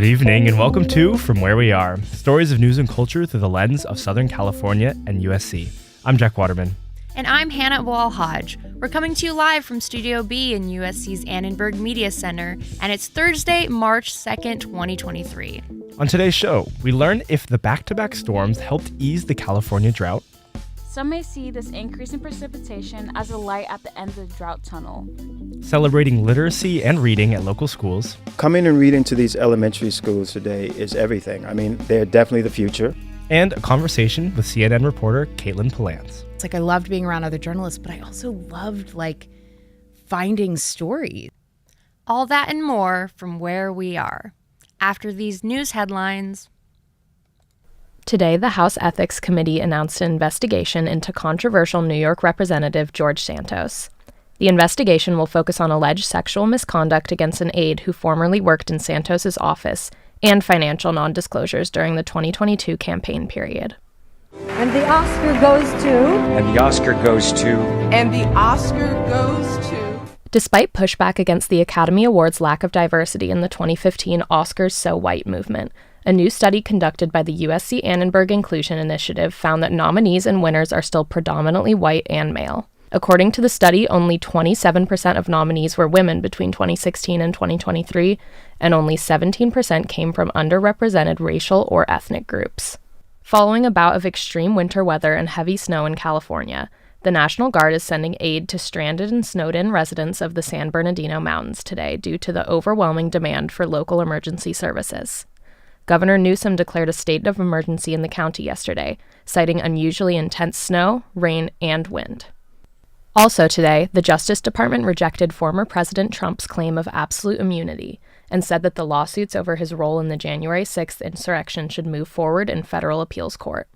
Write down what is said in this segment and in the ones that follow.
Good evening and welcome to From Where We Are, stories of news and culture through the lens of Southern California and USC. I'm Jack Waterman. And I'm Hannah Boal-Hodge. We're coming to you live from Studio B in USC's Annenberg Media Center, and it's Thursday, March 2nd, 2023. On today's show, we learn if the back-to-back storms helped ease the California drought. Some may see this increase in precipitation as a light at the end of the drought tunnel. Celebrating literacy and reading at local schools. Coming and reading to these elementary schools today is everything. I mean, they're definitely the future. And a conversation with CNN reporter Caitlin Palance. It's like I loved being around other journalists, but I also loved finding stories. All that and more from Where We Are. After these news headlines. Today, the House Ethics Committee announced an investigation into controversial New York Representative George Santos. The investigation will focus on alleged sexual misconduct against an aide who formerly worked in Santos's office and financial non-disclosures during the 2022 campaign period. And the Oscar goes to... And the Oscar goes to... And the Oscar goes to... Despite pushback against the Academy Awards' lack of diversity in the 2015 Oscars So White movement, a new study conducted by the USC Annenberg Inclusion Initiative found that nominees and winners are still predominantly white and male. According to the study, only 27% of nominees were women between 2016 and 2023, and only 17% came from underrepresented racial or ethnic groups. Following a bout of extreme winter weather and heavy snow in California, the National Guard is sending aid to stranded and snowed-in residents of the San Bernardino Mountains today due to the overwhelming demand for local emergency services. Governor Newsom declared a state of emergency in the county yesterday, citing unusually intense snow, rain, and wind. Also today, the Justice Department rejected former President Trump's claim of absolute immunity and said that the lawsuits over his role in the January 6th insurrection should move forward in federal appeals court.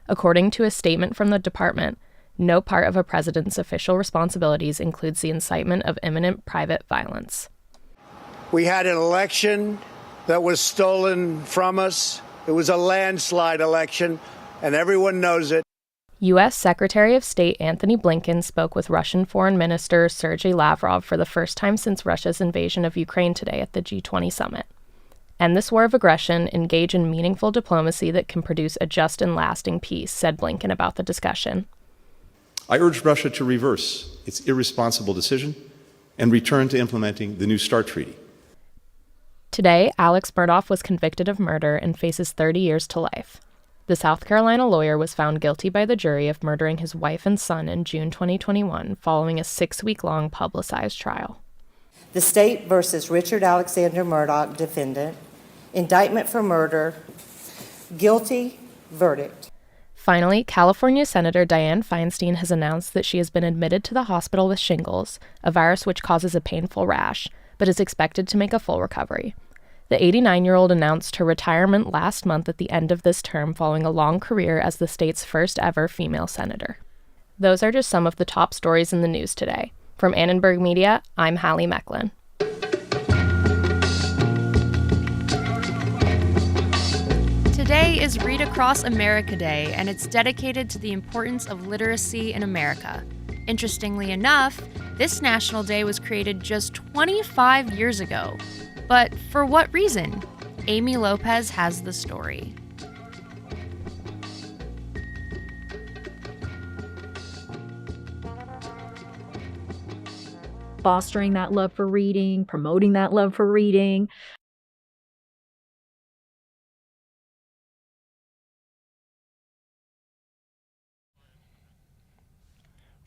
According to a statement from the department, no part of a president's official responsibilities includes the incitement of imminent private violence. We had an election that was stolen from us. It was a landslide election, and everyone knows it. U.S. Secretary of State Antony Blinken spoke with Russian Foreign Minister Sergei Lavrov for the first time since Russia's invasion of Ukraine today at the G20 summit. End this war of aggression, engage in meaningful diplomacy that can produce a just and lasting peace, said Blinken about the discussion. I urge Russia to reverse its irresponsible decision and return to implementing the New START Treaty. Today, Alex Murdaugh was convicted of murder and faces 30 years to life. The South Carolina lawyer was found guilty by the jury of murdering his wife and son in June 2021 following a 6-week-long publicized trial. The State versus Richard Alexander Murdaugh, defendant. Indictment for murder. Guilty. Verdict. Finally, California Senator Dianne Feinstein has announced that she has been admitted to the hospital with shingles, a virus which causes a painful rash, but is expected to make a full recovery. The 89-year-old announced her retirement last month at the end of this term following a long career as the state's first ever female senator. Those are just some of the top stories in the news today. From Annenberg Media, I'm Hallie Mecklin. Today is Read Across America Day, and it's dedicated to the importance of literacy in America. Interestingly enough, this National Day was created just 25 years ago. But for what reason? Amy Lopez has the story. Fostering that love for reading, promoting that love for reading.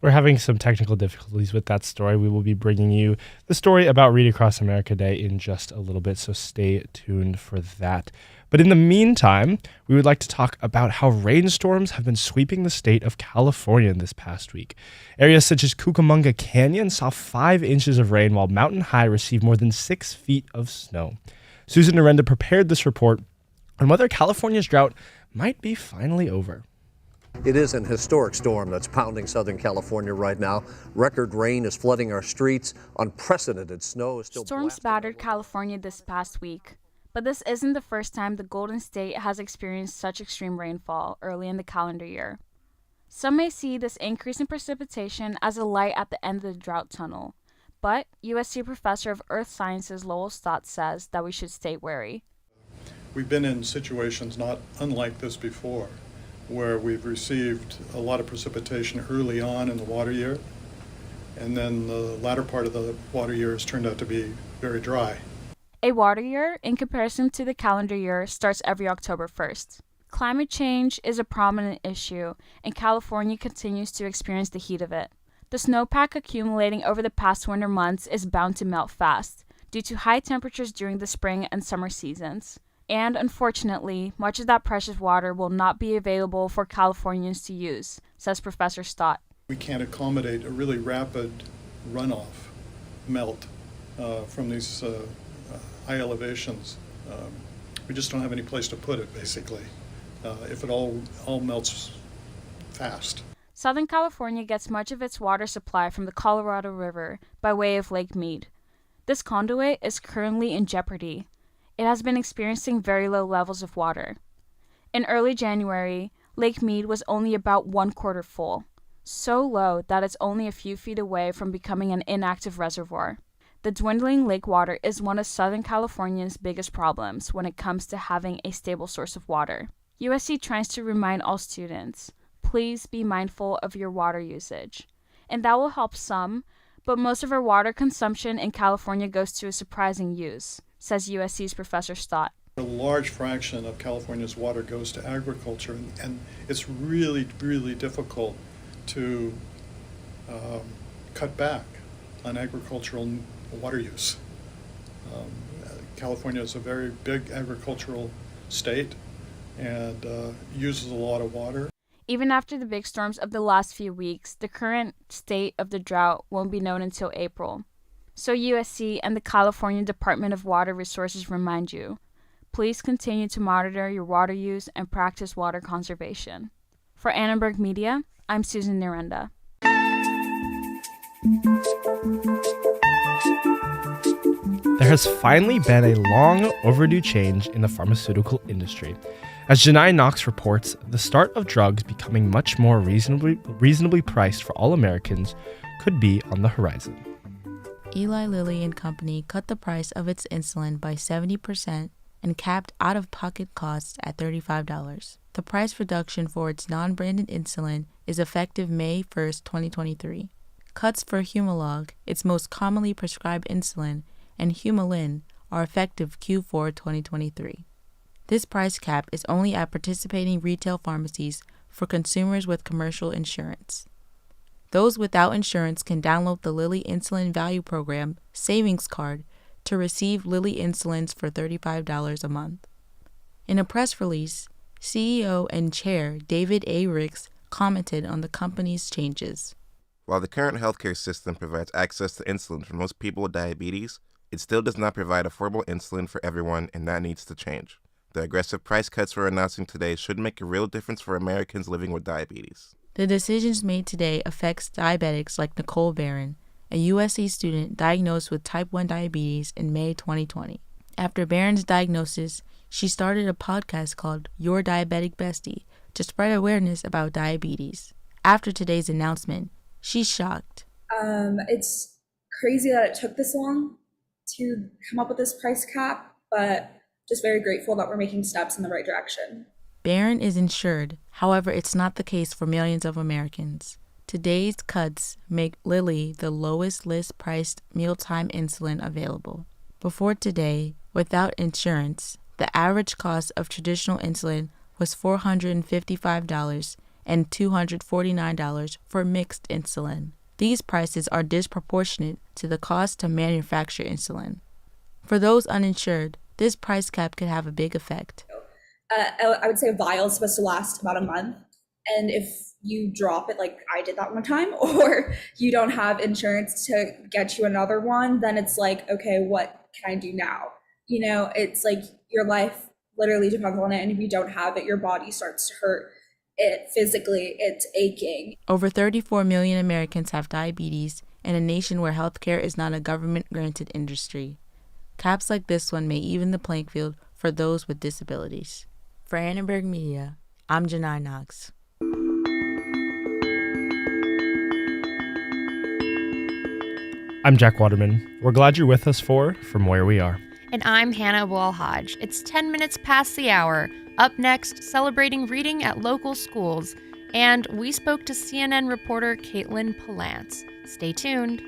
We're having some technical difficulties with that story. We will be bringing you the story about Read Across America Day in just a little bit, so stay tuned for that. But in the meantime, we would like to talk about how rainstorms have been sweeping the state of California this past week. Areas such as Cucamonga Canyon saw 5 inches of rain, while Mountain High received more than 6 feet of snow. Susan Narenda prepared this report on whether California's drought might be finally over. It is an historic storm that's pounding Southern California right now. Record rain is flooding our streets. Unprecedented snow is still Storms battered California this past week, but this isn't the first time the Golden State has experienced such extreme rainfall early in the calendar year. Some may see this increase in precipitation as a light at the end of the drought tunnel, but USC professor of Earth Sciences Lowell Stott says that we should stay wary. We've been in situations not unlike this before, where we've received a lot of precipitation early on in the water year, and then the latter part of the water year has turned out to be very dry. A water year, in comparison to the calendar year, starts every October 1st. Climate change is a prominent issue, and California continues to experience the heat of it. The snowpack accumulating over the past winter months is bound to melt fast, due to high temperatures during the spring and summer seasons. And unfortunately, much of that precious water will not be available for Californians to use, says Professor Stott. We can't accommodate a really rapid runoff, melt from these high elevations. We just don't have any place to put it, basically, if it all melts fast. Southern California gets much of its water supply from the Colorado River by way of Lake Mead. This conduit is currently in jeopardy. It has been experiencing very low levels of water. In early January, Lake Mead was only about 1/4 full, so low that it's only a few feet away from becoming an inactive reservoir. The dwindling lake water is one of Southern California's biggest problems when it comes to having a stable source of water. USC tries to remind all students, please be mindful of your water usage. And that will help some, but most of our water consumption in California goes to a surprising use, says USC's Professor Stott. A large fraction of California's water goes to agriculture, and it's really, really difficult to cut back on agricultural water use. California is a very big agricultural state and uses a lot of water. Even after the big storms of the last few weeks, the current state of the drought won't be known until April. So USC and the California Department of Water Resources remind you, please continue to monitor your water use and practice water conservation. For Annenberg Media, I'm Susan Narenda. There has finally been a long overdue change in the pharmaceutical industry. As Janai Knox reports, the start of drugs becoming much more reasonably priced for all Americans could be on the horizon. Eli Lilly and Company cut the price of its insulin by 70% and capped out-of-pocket costs at $35. The price reduction for its non-branded insulin is effective May 1st, 2023. Cuts for Humalog, its most commonly prescribed insulin, and Humulin are effective Q4 2023. This price cap is only at participating retail pharmacies for consumers with commercial insurance. Those without insurance can download the Lilly Insulin Value Program Savings Card to receive Lilly insulins for $35 a month. In a press release, CEO and Chair David A. Ricks commented on the company's changes. While the current healthcare system provides access to insulin for most people with diabetes, it still does not provide affordable insulin for everyone, and that needs to change. The aggressive price cuts we're announcing today should make a real difference for Americans living with diabetes. The decisions made today affects diabetics like Nicole Barron, a USC student diagnosed with type 1 diabetes in May 2020. After Barron's diagnosis, she started a podcast called Your Diabetic Bestie to spread awareness about diabetes. After today's announcement, she's shocked. It's crazy that it took this long to come up with this price cap, but just very grateful that we're making steps in the right direction. Barron is insured, however, it's not the case for millions of Americans. Today's cuts make Lilly the lowest list-priced mealtime insulin available. Before today, without insurance, the average cost of traditional insulin was $455 and $249 for mixed insulin. These prices are disproportionate to the cost to manufacture insulin. For those uninsured, this price cap could have a big effect. I would say a vial is supposed to last about a month. And if you drop it, like I did that one time, or you don't have insurance to get you another one, then it's like, okay, what can I do now? You know, it's like your life literally depends on it. And if you don't have it, your body starts to hurt. It physically, it's aching. Over 34 million Americans have diabetes in a nation where healthcare is not a government-granted industry. Caps like this one may even the playing field for those with disabilities. For Annenberg Media, I'm Janai Knox. I'm Jack Waterman. We're glad you're with us for From Where We Are. And I'm Hannah Abou-El-Hajj. It's 10 minutes past the hour. Up next, celebrating reading at local schools. And we spoke to CNN reporter Caitlin Palance. Stay tuned.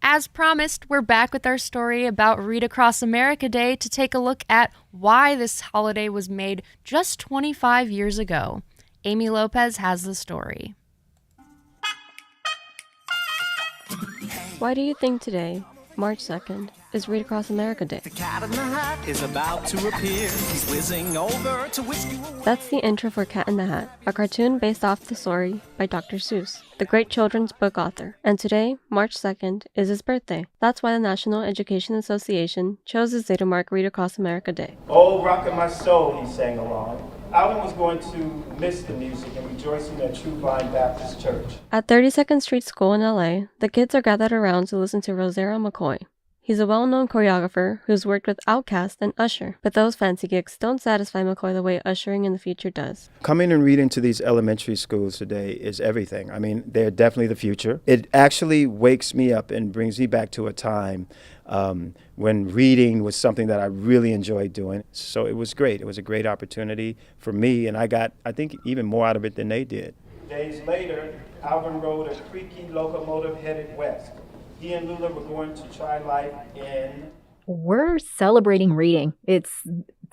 As promised, we're back with our story about Read Across America Day to take a look at why this holiday was made just 25 years ago. Amy Lopez has the story. Why do you think today, March 2nd, is Read Across America Day? The cat in the hat is about to appear. He's whizzing over to whisk you away. That's the intro for Cat in the Hat, a cartoon based off the story by Dr. Seuss, the great children's book author. And today, March 2nd, is his birthday. That's why the National Education Association chose this day to mark Read Across America Day. Oh, rockin' my soul, he sang along. Alvin was going to miss the music and rejoicing at True Vine Baptist Church. At 32nd Street School in LA, the kids are gathered around to listen to Rosario McCoy. He's a well-known choreographer who's worked with Outkast and Usher, but those fancy gigs don't satisfy McCoy the way ushering in the future does. Coming and reading to these elementary schools today is everything. I mean, they're definitely the future. It actually wakes me up and brings me back to a time when reading was something that I really enjoyed doing. So it was great. It was a great opportunity for me, and I got, I think, even more out of it than they did. Days later, Alvin rode a creaky locomotive headed west. He and Lula were going to try life in... We're celebrating reading. It's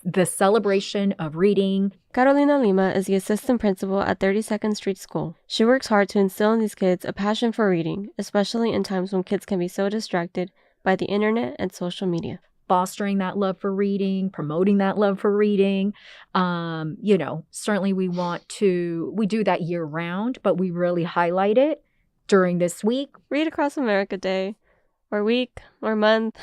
the celebration of reading. Carolina Lima is the assistant principal at 32nd Street School. She works hard to instill in these kids a passion for reading, especially in times when kids can be so distracted by the internet and social media. Fostering that love for reading, promoting that love for reading. Certainly we do that year round, but we really highlight it during this week. Read Across America Day, or week, or month.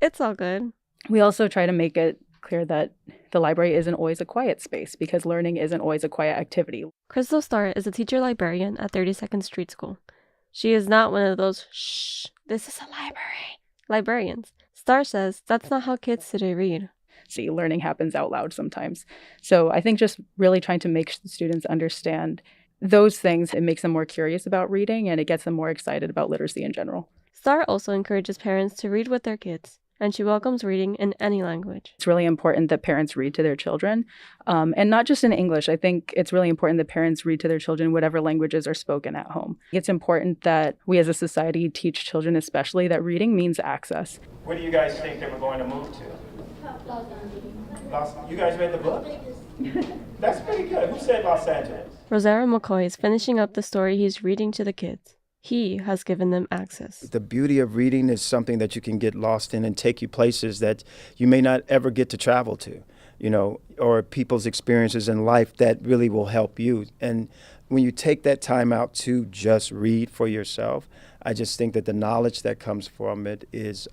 It's all good. We also try to make it clear that the library isn't always a quiet space because learning isn't always a quiet activity. Crystal Starr is a teacher librarian at 32nd Street School. She is not one of those, shh, this is a library librarians. Starr says that's not how kids today read. See, learning happens out loud sometimes. So I think just really trying to make students understand those things, it makes them more curious about reading and it gets them more excited about literacy in general. Starr also encourages parents to read with their kids, and she welcomes reading in any language. It's really important that parents read to their children, and not just in English. I think it's really important that parents read to their children whatever languages are spoken at home. It's important that we as a society teach children especially that reading means access. Where do you guys think that we're going to move to? You guys read the book? That's pretty good. Who said Los Angeles? Rosario McCoy is finishing up the story he's reading to the kids. He has given them access. The beauty of reading is something that you can get lost in and take you places that you may not ever get to travel to, or people's experiences in life that really will help you. And when you take that time out to just read for yourself, I just think that the knowledge that comes from it is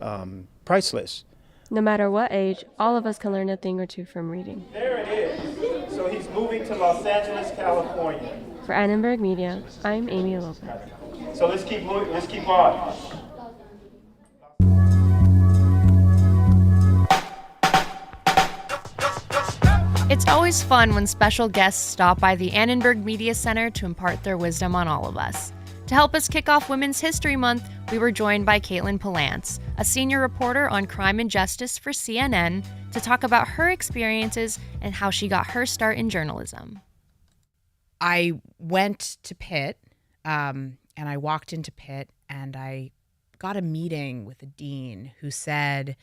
priceless. No matter what age, all of us can learn a thing or two from reading. There it is. So he's moving to Los Angeles, California. For Annenberg Media, I'm Amy Lopez. So let's keep moving. Let's keep on. It's always fun when special guests stop by the Annenberg Media Center to impart their wisdom on all of us. To help us kick off Women's History Month, we were joined by Caitlin Palance, a senior reporter on crime and justice for CNN, to talk about her experiences and how she got her start in journalism. I went to Pitt, and I walked into Pitt, and I got a meeting with a dean who said,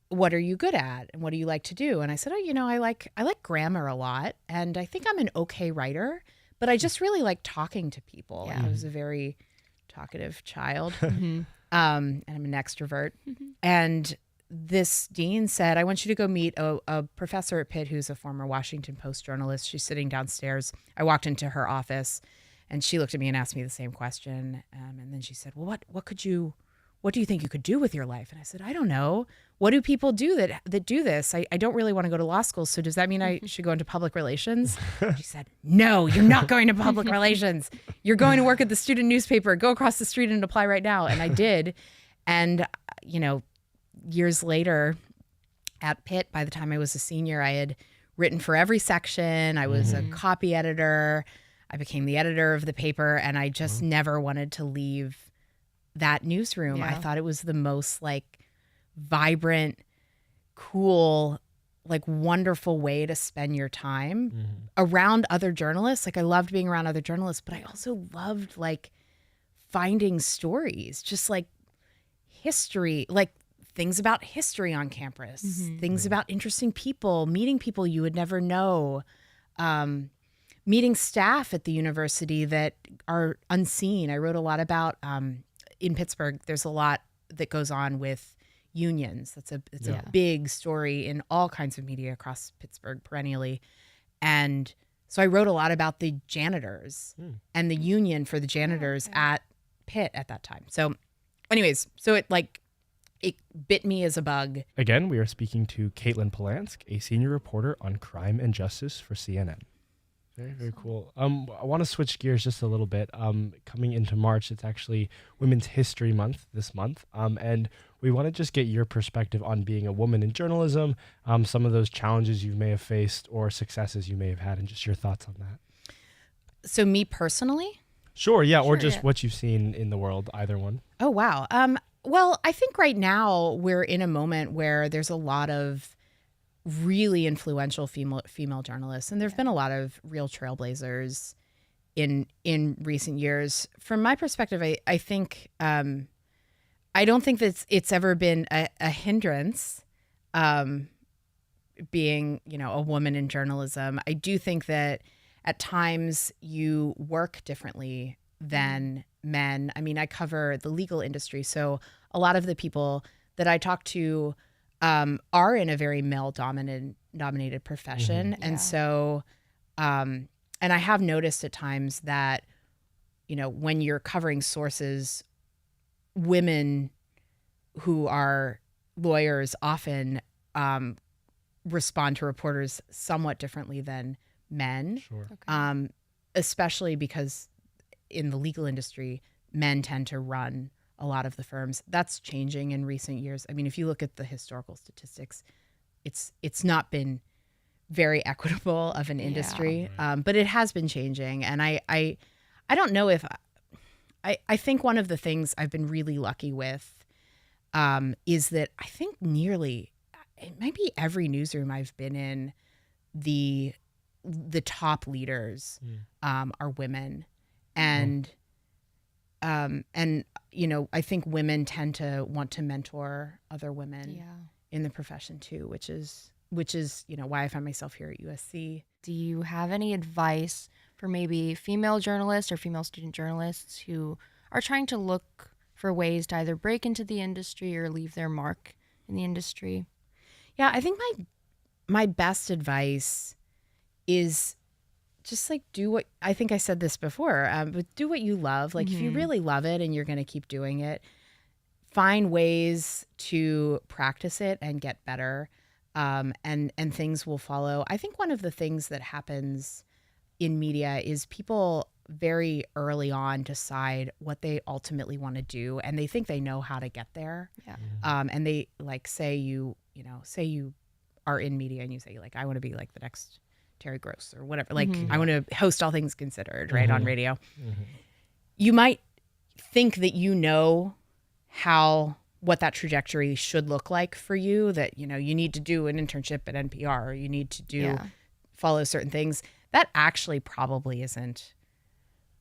"What are you good at, and what do you like to do?" And I said, I like grammar a lot, and I think I'm an okay writer, but I just really like talking to people. Yeah. And I was a very talkative child, and I'm an extrovert. And this dean said, "I want you to go meet a professor at Pitt who's a former Washington Post journalist. She's sitting downstairs." I walked into her office, and she looked at me and asked me the same question. And then she said, "Well, what do you think you could do with your life?" And I said, "I don't know. What do people do that do this? I don't really want to go to law school. So does that mean I should go into public relations?" She said, "No, you're not going to public relations. You're going to work at the student newspaper. Go across the street and apply right now." And I did. And, years later at Pitt, by the time I was a senior, I had written for every section. I was a copy editor. I became the editor of the paper, and I just never wanted to leave that newsroom. Yeah. I thought it was the most like vibrant, cool, like wonderful way to spend your time around other journalists. Like I loved being around other journalists, but I also loved like finding stories, just like history, like things about history on campus, things about interesting people, meeting people you would never know, meeting staff at the university that are unseen. I wrote a lot about, in Pittsburgh, there's a lot that goes on with unions. It's a big story in all kinds of media across Pittsburgh perennially. And so I wrote a lot about the janitors and the union for the janitors at Pitt at that time. So anyways, so it bit me as a bug. Again, we are speaking to Caitlin Palance, a senior reporter on crime and justice for CNN. Very, very cool. I want to switch gears just a little bit. Coming into March, it's actually Women's History Month this month. And we want to just get your perspective on being a woman in journalism, some of those challenges you may have faced or successes you may have had, and just your thoughts on that. So me personally? Sure, yeah, or just what you've seen in the world, either one. Oh, wow. Well, I think right now we're in a moment where there's a lot of really influential female journalists, and there've been a lot of real trailblazers in recent years. From my perspective, I think I don't think that it's ever been a hindrance, being a woman in journalism. I do think that at times you work differently than men. I mean, I cover the legal industry, so a lot of the people that I talk to are in a very male-dominated profession. And so, and I have noticed at times that, when you're covering sources, women who are lawyers often respond to reporters somewhat differently than men, especially because in the legal industry, men tend to run a lot of the firms. That's changing in recent years. I mean, if you look at the historical statistics, it's not been very equitable of an industry, but it has been changing. And I don't know if I think one of the things I've been really lucky with is that I think it might be every newsroom I've been in, the top leaders are women, and I think women tend to want to mentor other women in the profession too, which is why I find myself here at USC. Do you have any advice for maybe female journalists or female student journalists who are trying to look for ways to either break into the industry or leave their mark in the industry? Yeah, I think my best advice is just like do what, I think I said this before, but do what you love. Like if you really love it and you're going to keep doing it, find ways to practice it and get better, and things will follow. I think one of the things that happens in media is people very early on decide what they ultimately want to do, and they think they know how to get there. And they say you are in media and you say I want to be like the next Terry Gross or whatever. I want to host All Things Considered, right, on radio. You might think that what that trajectory should look like for you, that you need to do an internship at NPR, or you need to follow certain things. That actually probably isn't.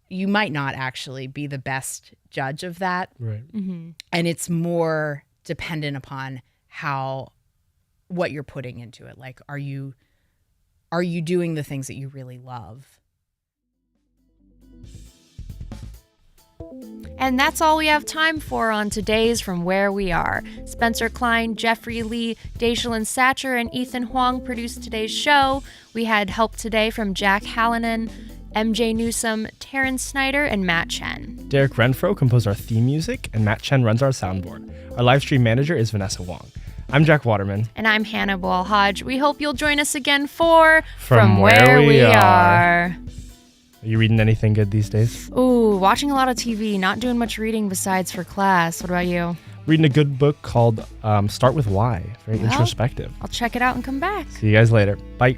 You might not actually be the best judge of that. Right. And it's more dependent upon what you're putting into it. Like, are you doing the things that you really love? And that's all we have time for on today's From Where We Are. Spencer Klein, Jeffrey Lee, Daishalyn Satcher, and Ethan Huang produced today's show. We had help today from Jack Hallinan, MJ Newsom, Taryn Snyder, and Matt Chen. Derek Renfro composed our theme music, and Matt Chen runs our soundboard. Our live stream manager is Vanessa Wong. I'm Jack Waterman. And I'm Hannah Boal-Hodge. We hope you'll join us again for From Where We Are. Are you reading anything good these days? Ooh, watching a lot of TV, not doing much reading besides for class. What about you? Reading a good book called Start With Why. Very introspective. I'll check it out and come back. See you guys later. Bye.